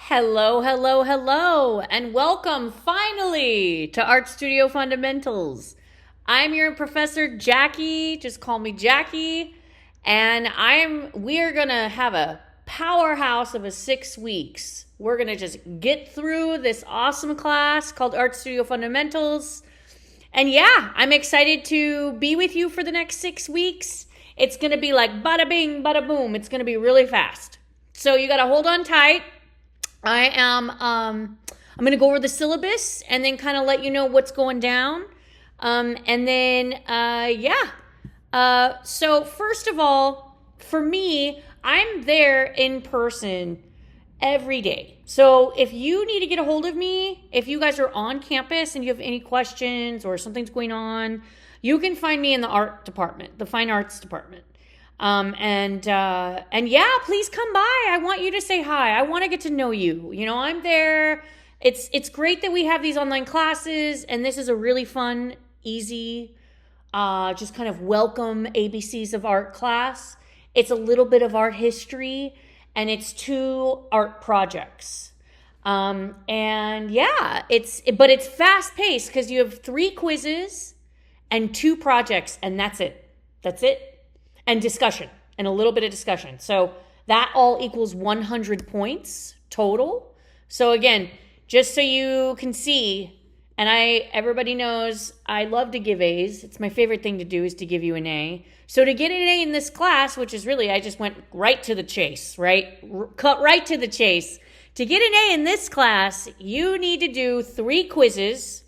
Hello, hello, hello, and welcome finally to Art Studio Fundamentals. I'm your professor Jackie, just call me Jackie, and we are going to have a powerhouse of a 6 weeks. We're going to just get through this awesome class called Art Studio Fundamentals. And yeah, I'm excited to be with you for the next 6 weeks. It's going to be like bada bing, bada boom. It's going to be really fast. So you got to hold on tight. I'm going to go over the syllabus and then kind of let you know what's going down. So first of all, for me, I'm there in person every day. So if you need to get a hold of me, if you guys are on campus and you have any questions or something's going on, you can find me in the art department, the fine arts department. And yeah, please come by. I want you to say hi. I want to get to know you. You know, I'm there. It's great that we have these online classes, and this is a really fun, easy, just kind of welcome ABCs of art class. It's a little bit of art history, and it's 2 art projects. And yeah, but it's fast paced because you have 3 quizzes and 2 projects, and that's it. That's it. And discussion, and a little bit of discussion. So that all equals 100 points total. So again, just so you can see, and everybody knows I love to give A's. It's my favorite thing to do is to give you an A. So to get an A in this class, which is really, I just went right to the chase, right? Cut right to the chase. To get an A in this class, you need to do 3 quizzes.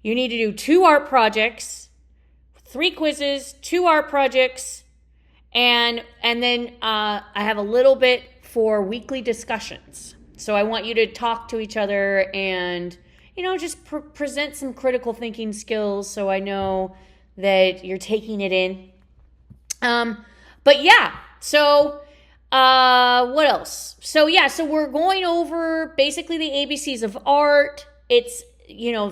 You need to do 2 art projects, 3 quizzes, 2 art projects, and then I have a little bit for weekly discussions. So I want you to talk to each other and, just present some critical thinking skills so I know that you're taking it in. But yeah, so what else? So yeah, so we're going over basically the ABCs of art. It's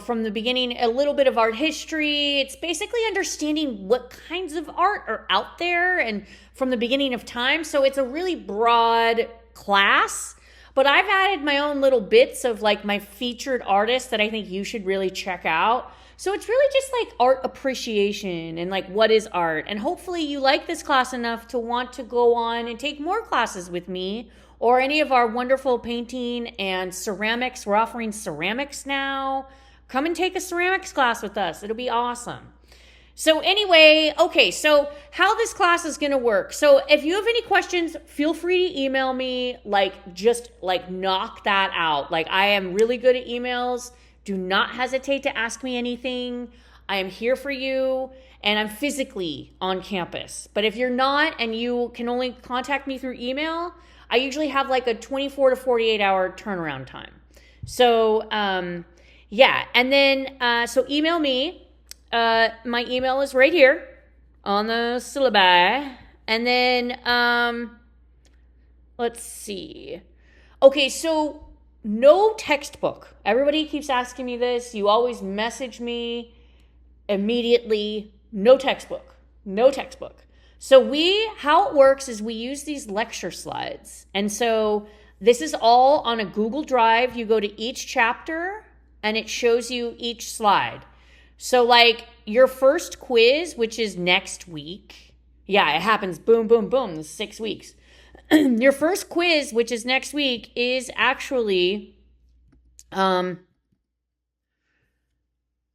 from the beginning, a little bit of art history. It's basically understanding what kinds of art are out there and from the beginning of time. So it's a really broad class, but I've added my own little bits of like my featured artists that I think you should really check out. So it's really just like art appreciation and like what is art. And hopefully you like this class enough to want to go on and take more classes with me or any of our wonderful painting and ceramics. We're offering ceramics now. Come and take a ceramics class with us. It'll be awesome. So anyway, okay, so how this class is going to work. So if you have any questions, feel free to email me, just knock that out. I am really good at emails. Do not hesitate to ask me anything. I am here for you, and I'm physically on campus. But if you're not and you can only contact me through email, I usually have like a 24 to 48 hour turnaround time. So, yeah. And then, so email me. My email is right here on the syllabi. And then, let's see. Okay. So no textbook. Everybody keeps asking me this. You always message me immediately. No textbook. No textbook. So how it works is we use these lecture slides. And so this is all on a Google Drive. You go to each chapter and it shows you each slide. So like your first quiz, which is next week. Yeah, it happens. Boom, boom, boom. This is 6 weeks. Your first quiz, which is next week, is actually, there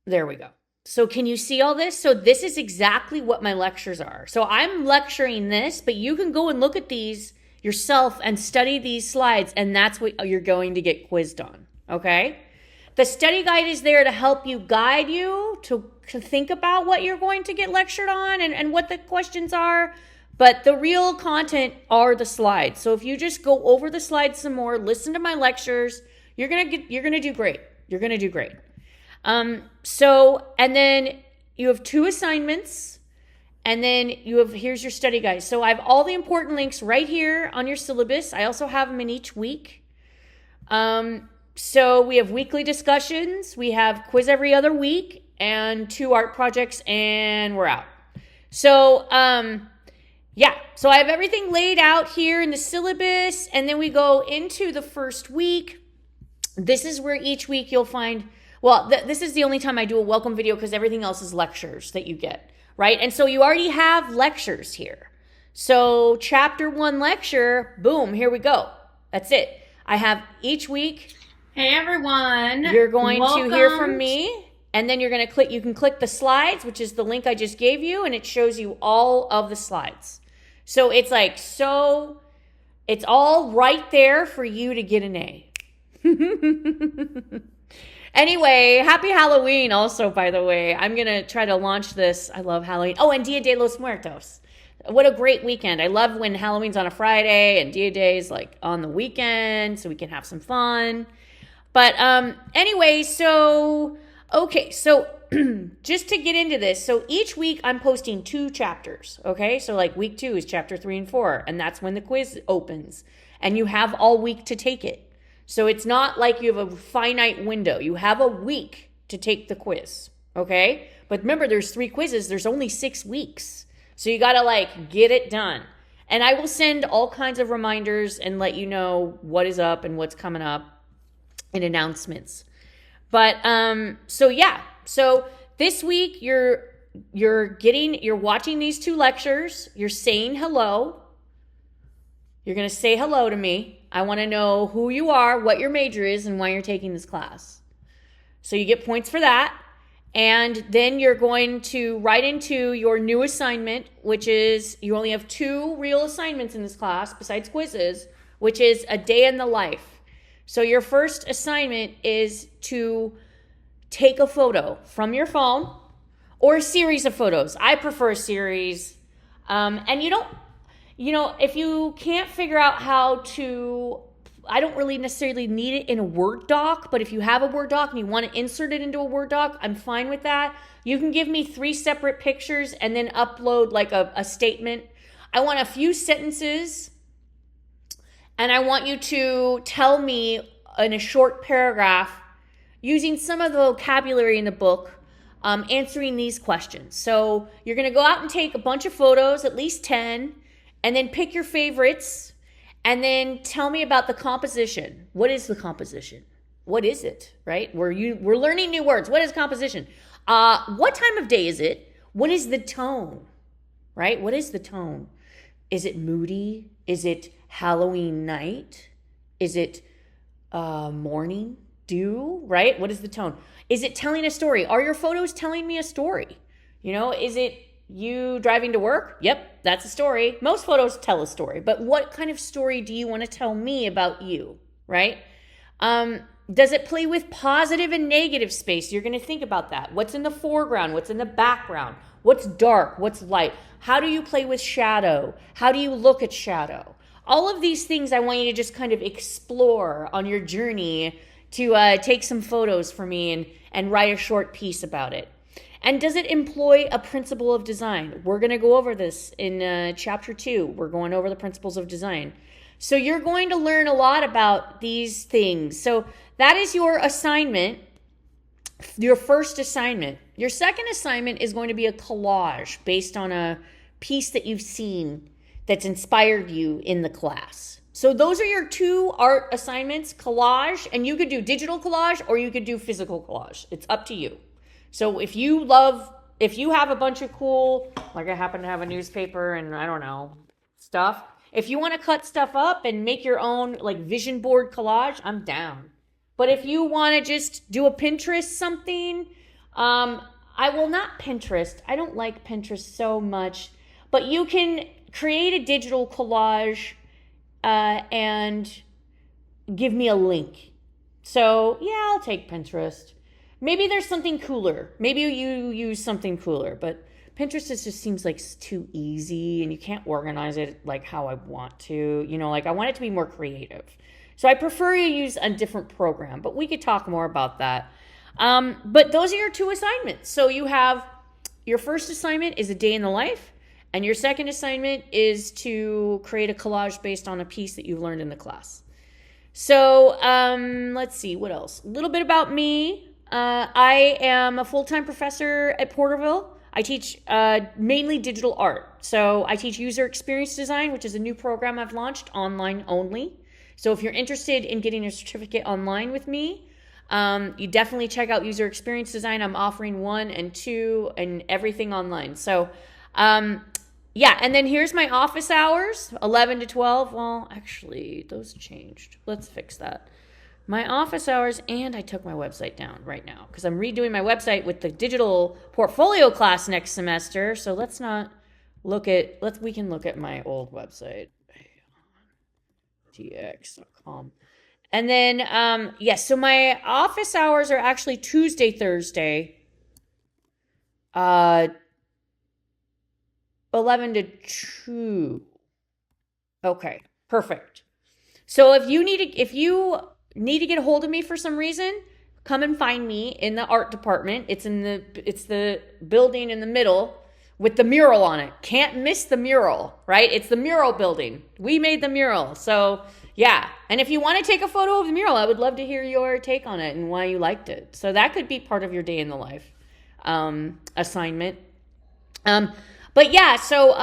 we go. So can you see all this? So this is exactly what my lectures are. So I'm lecturing this, but you can go and look at these yourself and study these slides, and that's what you're going to get quizzed on, okay? The study guide is there to help you, guide you to think about what you're going to get lectured on and what the questions are, but the real content are the slides. So if you just go over the slides some more, listen to my lectures, you're gonna do great. You're gonna do great. And then you have 2 assignments, and then here's your study guide. So I have all the important links right here on your syllabus. I also have them in each week. So we have weekly discussions, we have quiz every other week, and 2 art projects, and we're out. So, Yeah, so I have everything laid out here in the syllabus, and then we go into the first week. This is where each week you'll find, well, this is the only time I do a welcome video because everything else is lectures that you get, right? And so you already have lectures here. So chapter 1 lecture, boom, here we go. That's it. I have each week. Hey everyone. You're going to hear from me. And then you're going to click, you can click the slides, which is the link I just gave you, and it shows you all of the slides. So it's like, it's all right there for you to get an A. Anyway, happy Halloween also, by the way. I'm going to try to launch this. I love Halloween. Oh, and Dia de los Muertos. What a great weekend. I love when Halloween's on a Friday and Dia Day's like on the weekend so we can have some fun. But anyway, okay, so just to get into this, so each week I'm posting 2 chapters, okay? So like week 2 is chapter 3 and 4, and that's when the quiz opens. And you have all week to take it. So it's not like you have a finite window. You have a week to take the quiz, okay? But remember, there's 3 quizzes. There's only 6 weeks. So you got to like get it done. And I will send all kinds of reminders and let you know what is up and what's coming up and announcements. But so yeah, so this week you're watching these 2 lectures. You're saying hello. You're going to say hello to me. I want to know who you are, what your major is, and why you're taking this class. So you get points for that. And then you're going to write into your new assignment, which is you only have 2 real assignments in this class besides quizzes, which is a day in the life. So your first assignment is to take a photo from your phone or a series of photos. I prefer a series. And if you can't figure out how to, I don't really necessarily need it in a Word doc, but if you have a Word doc and you want to insert it into a Word doc, I'm fine with that. You can give me 3 separate pictures and then upload like a statement. I want a few sentences. And I want you to tell me in a short paragraph, using some of the vocabulary in the book, answering these questions. So you're going to go out and take a bunch of photos, at least 10, and then pick your favorites, and then tell me about the composition. What is the composition? What is it, right? We're learning new words. What is composition? What time of day is it? What is the tone, right? What is the tone? Is it moody? Is it Halloween night? Is it morning dew, right? What is the tone? Is it telling a story? Are your photos telling me a story? Is it you driving to work? Yep, that's a story. Most photos tell a story, but what kind of story do you want to tell me about you, right? Does it play with positive and negative space? You're going to think about that. What's in the foreground? What's in the background? What's dark? What's light? How do you play with shadow? How do you look at shadow? All of these things I want you to just kind of explore on your journey to take some photos for me and write a short piece about it. And does it employ a principle of design? We're going to go over this in chapter 2. We're going over the principles of design. So you're going to learn a lot about these things. So that is your assignment, your first assignment. Your second assignment is going to be a collage based on a piece that you've seen that's inspired you in the class. So those are your 2 art assignments, collage, and you could do digital collage or you could do physical collage. It's up to you. So if you have a bunch of cool, like I happen to have a newspaper and I don't know, stuff. If you want to cut stuff up and make your own like vision board collage, I'm down. But if you want to just do a Pinterest something, I will not Pinterest. I don't like Pinterest so much, but you can create a digital collage and give me a link. So yeah, I'll take Pinterest. Maybe there's something cooler. Maybe you use something cooler, but Pinterest just seems like too easy and you can't organize it like how I want to. I want it to be more creative. So I prefer you use a different program, but we could talk more about that. But those are your 2 assignments. So you have your first assignment is a day in the life, and your second assignment is to create a collage based on a piece that you've learned in the class. So let's see, what else? A little bit about me. I am a full-time professor at Porterville. I teach mainly digital art. So I teach user experience design, which is a new program I've launched, online only. So if you're interested in getting a certificate online with me, you definitely check out user experience design. I'm offering 1 and 2 and everything online. So yeah, and then here's my office hours, 11 to 12. Well, actually, those changed. Let's fix that. My office hours, and I took my website down right now because I'm redoing my website with the digital portfolio class next semester. So let's not look at, we can look at my old website, dx.com. And then, yes, so my office hours are actually Tuesday, Thursday, 11 to 2. Okay, perfect. So if you need to get a hold of me for some reason, come and find me in the art department. It's the building in the middle with the mural on it. Can't miss the mural, right? It's the mural building. We made the mural. So yeah. And if you want to take a photo of the mural, I would love to hear your take on it and why you liked it. So that could be part of your day in the life assignment. But yeah, so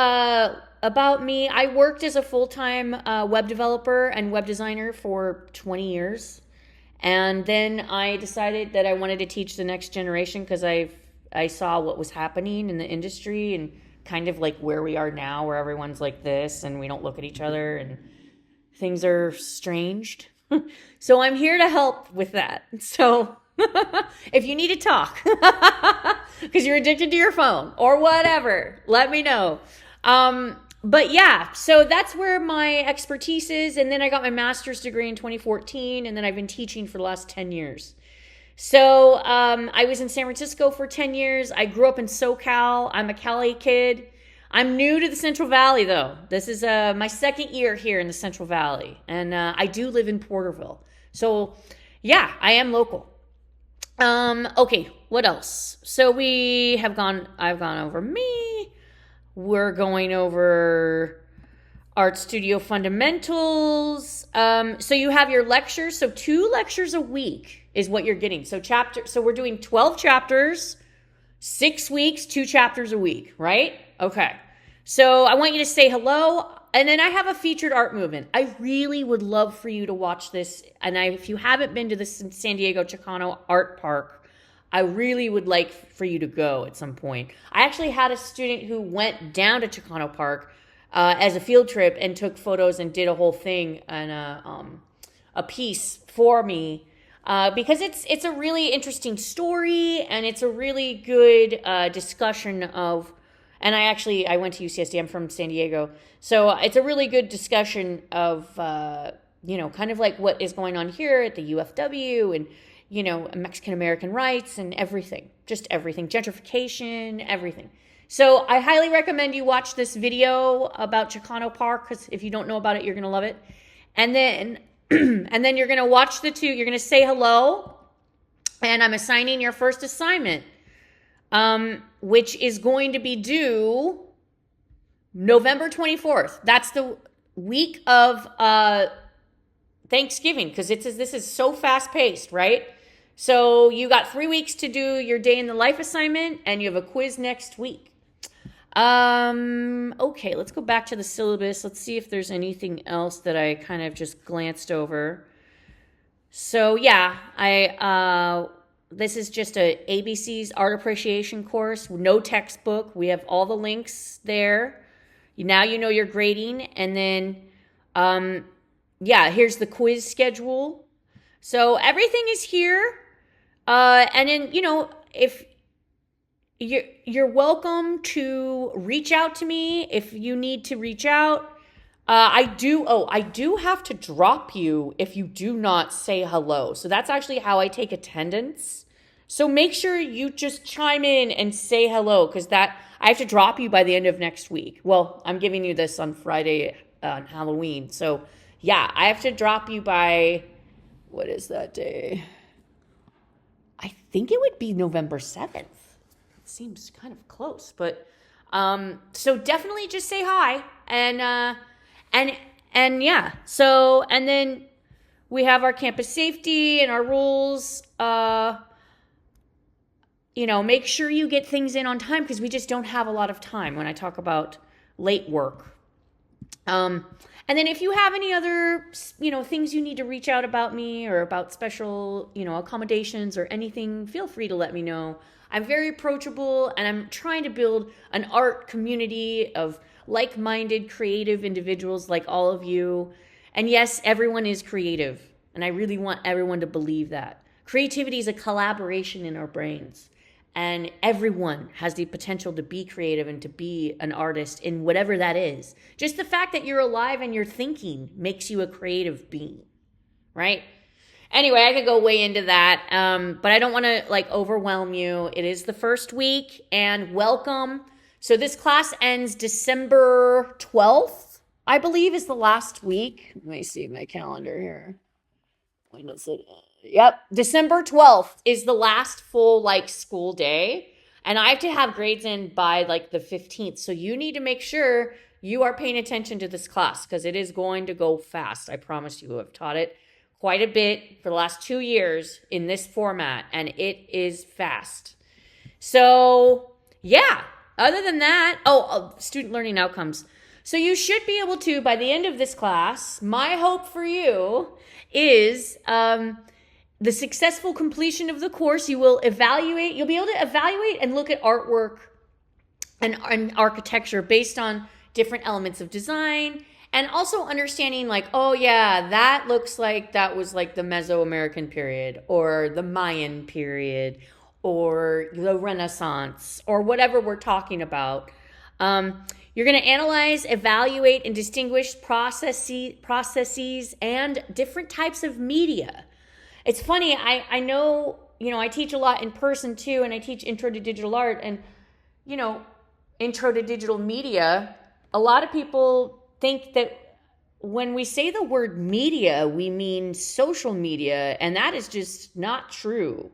about me, I worked as a full-time web developer and web designer for 20 years. And then I decided that I wanted to teach the next generation because I saw what was happening in the industry and kind of like where we are now, where everyone's like this and we don't look at each other and things are stranged. So I'm here to help with that. So if you need to talk because you're addicted to your phone or whatever, let me know. But yeah, so that's where my expertise is. And then I got my master's degree in 2014, and then I've been teaching for the last 10 years. So I was in San Francisco for 10 years. I grew up in SoCal. I'm a Cali kid. I'm new to the Central Valley, though. This is my second year here in the Central Valley. And I do live in Porterville. So yeah, I am local. Okay, what else? So I've gone over me. We're going over Art Studio Fundamentals. So you have your lectures. So 2 lectures a week is what you're getting. So we're doing 12 chapters, 6 weeks, 2 chapters a week, right? Okay. So I want you to say hello. And then I have a featured art movement. I really would love for you to watch this. And if you haven't been to the San Diego Chicano Art Park, I really would like for you to go at some point. I actually had a student who went down to Chicano Park as a field trip and took photos and did a whole thing and a piece for me because it's a really interesting story and it's a really good discussion of. And I went to UCSD. I'm from San Diego, so it's a really good discussion of kind of like what is going on here at the UFW and. Mexican American rights and everything, just everything, gentrification, everything. So I highly recommend you watch this video about Chicano Park because if you don't know about it, you're going to love it. And then, and then you're going to watch the 2, you're going to say hello, and I'm assigning your first assignment, which is going to be due November 24th. That's the week of Thanksgiving because this is so fast paced, right? So you got 3 weeks to do your day in the life assignment and you have a quiz next week. Okay, let's go back to the syllabus. Let's see if there's anything else that I kind of just glanced over. So yeah, this is just a ABC's Art Appreciation course, no textbook. We have all the links there. Now you know your grading, and then here's the quiz schedule. So everything is here. And then, if you're welcome to reach out to me if you need to reach out. I do have to drop you if you do not say hello. So that's actually how I take attendance. So make sure you just chime in and say hello because I have to drop you by the end of next week. Well, I'm giving you this on Friday on Halloween. So yeah, I have to drop you by, what is that day? I think it would be November 7th. It seems kind of close, but so definitely just say hi and yeah. So, and then we have our campus safety and our rules. make sure you get things in on time because we just don't have a lot of time when I talk about late work. And then if you have any other, things you need to reach out about me or about special, accommodations or anything, feel free to let me know. I'm very approachable and I'm trying to build an art community of like-minded, creative individuals like all of you. And yes, everyone is creative. And I really want everyone to believe that. Creativity is a collaboration in our brains. And everyone has the potential to be creative and to be an artist in whatever that is. Just the fact that you're alive and you're thinking makes you a creative being, right? Anyway, I could go way into that, but I don't want to overwhelm you. It is the first week, and welcome. So this class ends December 12th, I believe, is the last week. Let me see my calendar here. When does it end? Yep. December 12th is the last full school day. And I have to have grades in by the 15th. So you need to make sure you are paying attention to this class because it is going to go fast. I promise you. I've taught it quite a bit for the last 2 years in this format, and it is fast. So yeah, other than that, student learning outcomes. So you should be able to, by the end of this class, my hope for you is the successful completion of the course. You'll be able to evaluate and look at artwork and architecture based on different elements of design, and also understanding that looks like that was the Mesoamerican period or the Mayan period or the Renaissance or whatever we're talking about. You're going to analyze, evaluate, and distinguish processes and different types of media. It's funny, I know, I teach a lot in person too, and I teach Intro to Digital Art and, Intro to Digital Media. A lot of people think that when we say the word media, we mean social media, and that is just not true.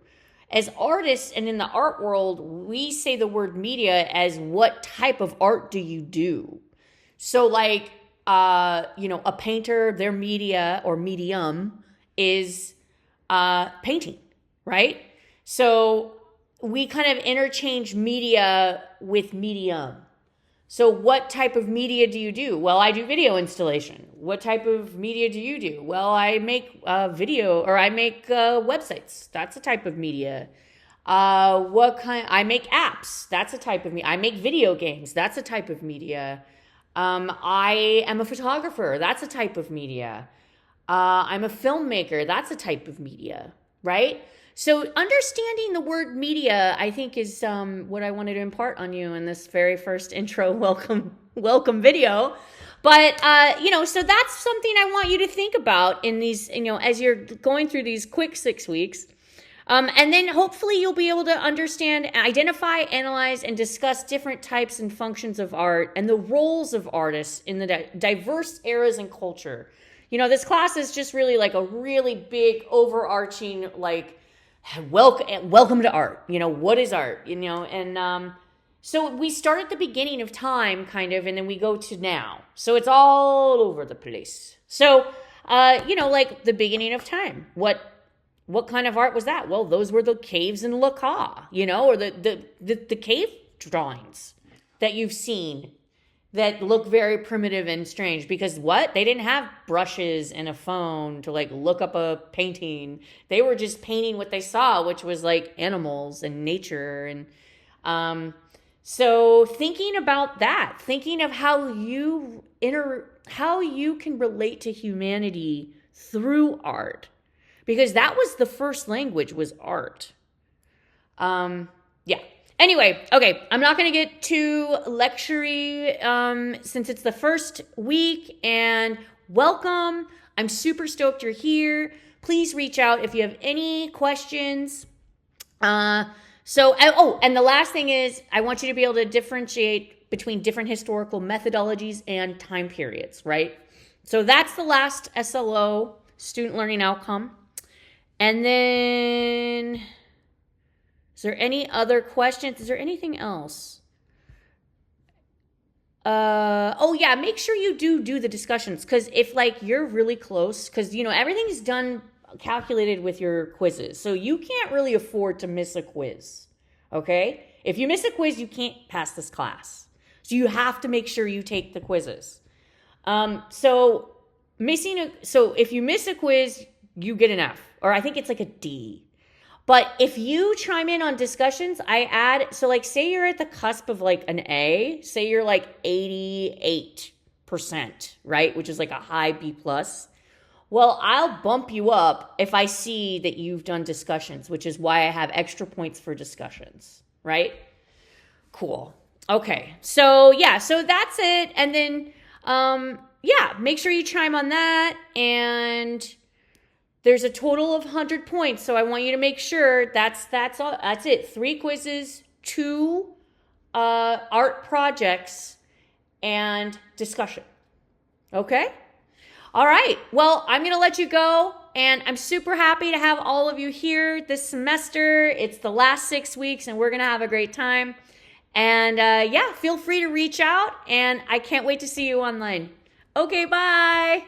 As artists and in the art world, we say the word media as what type of art do you do? So a painter, their media or medium is painting, right? So we kind of interchange media with medium. So what type of media do you do? Well, I do video installation. What type of media do you do? Well, I make video, or I make websites. That's a type of media. I make apps. That's a type of media. I make video games. That's a type of media. I am a photographer. That's a type of media. I'm a filmmaker. That's a type of media, right? So understanding the word media, I think, is what I wanted to impart on you in this very first intro welcome video. But, so that's something I want you to think about in these, as you're going through these quick 6 weeks. And then hopefully you'll be able to understand, identify, analyze, and discuss different types and functions of art and the roles of artists in the diverse eras and culture. This class is just really a really big overarching, welcome to art. What is art? And so we start at the beginning of time, kind of, and then we go to now. So it's all over the place. So, the beginning of time. What kind of art was that? Well, those were the caves in Lacau, or the cave drawings that you've seen that look very primitive and strange because they didn't have brushes and a phone to look up a painting. They were just painting what they saw, which was animals and nature. And so thinking about that, thinking of how you can relate to humanity through art, because that was the first language, was art. Yeah. Anyway, okay, I'm not going to get too lecture-y since it's the first week, and welcome. I'm super stoked you're here. Please reach out if you have any questions. And the last thing is I want you to be able to differentiate between different historical methodologies and time periods, right? So that's the last SLO, student learning outcome. And then... is there any other questions? Is there anything else? Make sure you do the discussions, because if you're really close, because everything's done calculated with your quizzes, so you can't really afford to miss a quiz. Okay? If you miss a quiz, you can't pass this class. So you have to make sure you take the quizzes. So if you miss a quiz, you get an F, or I think it's like a D. But if you chime in on discussions, I add, so like say you're at the cusp of like an A, say you're like 88%, right? Which is like a high B plus. Well, I'll bump you up if I see that you've done discussions, which is why I have extra points for discussions, right? Cool. Okay. So that's it. And then, make sure you chime on that. And there's a total of 100 points. So I want you to make sure that's all. That's it. 3 quizzes, 2 art projects, and discussion. Okay? All right. Well, I'm going to let you go. And I'm super happy to have all of you here this semester. It's the last 6 weeks, and we're going to have a great time. And feel free to reach out. And I can't wait to see you online. Okay, bye.